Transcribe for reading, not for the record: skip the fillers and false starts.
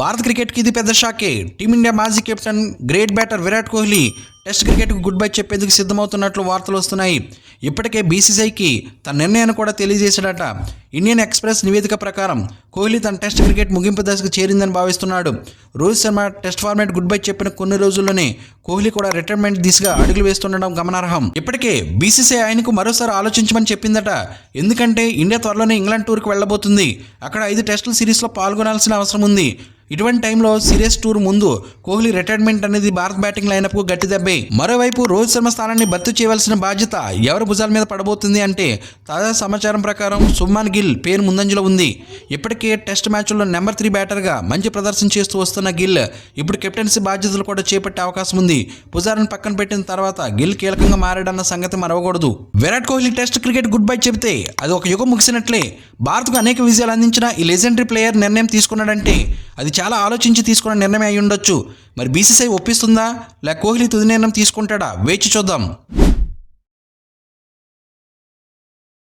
భారత క్రికెట్కి ఇది పెద్ద షాకే. టీమిండియా మాజీ captain great batter Virat Kohli test క్రికెట్కు గుడ్ బై చెప్పేందుకు సిద్ధమవుతున్నట్లు వార్తలు వస్తున్నాయి. ఇప్పటికే బీసీసీఐకి తన నిర్ణయాన్ని కూడా తెలియజేశాడట. ఇండియన్ ఎక్స్ప్రెస్ నివేదిక ప్రకారం కోహ్లీ తన టెస్ట్ క్రికెట్ ముగింపు దశకు చేరిందని భావిస్తున్నాడు. Rohit Sharma test format goodbye చెప్పిన కొన్ని రోజుల్లోనే కోహ్లీ కూడా రిటైర్మెంట్ దిశగా అడుగులు వేస్తుండడం గమనార్హం. ఇప్పటికే బీసీసీఐ ఆయనకు మరోసారి ఆలోచించమని చెప్పిందట. ఎందుకంటే ఇండియా త్వరలోనే ఇంగ్లాండ్ టూర్కి వెళ్లబోతుంది. అక్కడ 5 టెస్టుల సిరీస్లో పాల్గొనాల్సిన అవసరం ఉంది. ఇటువంటి టైంలో సీరియస్ టూర్ ముందు కోహ్లీ రిటైర్మెంట్ అనేది భారత్ బ్యాటింగ్ లైనప్ కు గట్టి దెబ్బే. మరోవైపు రోహిత్ శర్మ స్థానాన్ని భర్తీ చేయవలసిన బాధ్యత ఎవరి భుజాల మీద పడబోతుంది అంటే తాజా సమాచారం ప్రకారం శుభ్మన్ గిల్ పేరు ముందంజలో ఉంది. ఇప్పటికే టెస్ట్ మ్యాచ్ల్లో నెంబర్ 3 బ్యాటర్గా మంచి ప్రదర్శన చేస్తూ వస్తున్న గిల్ ఇప్పుడు కెప్టెన్సీ బాధ్యతలు కూడా చేపట్టే అవకాశం ఉంది. పుజారాను పక్కన పెట్టిన తర్వాత గిల్ కీలకంగా మారాడన్న సంగతి మరవకూడదు. Virat Kohli test cricket goodbye చెబితే అది ఒక యుగం ముగిసినట్లే. భారత్కు అనేక విజయాలు అందించిన ఈ లెజెండరీ ప్లేయర్ నిర్ణయం తీసుకున్నాడంటే అది చాలా ఆలోచించి తీసుకున్న నిర్ణయం అయి ఉండొచ్చు. మరి బీసీసీఐ ఒప్పిస్తుందా లేక కోహ్లీ తుది నిర్ణయం తీసుకుంటాడా? వేచి చూద్దాం.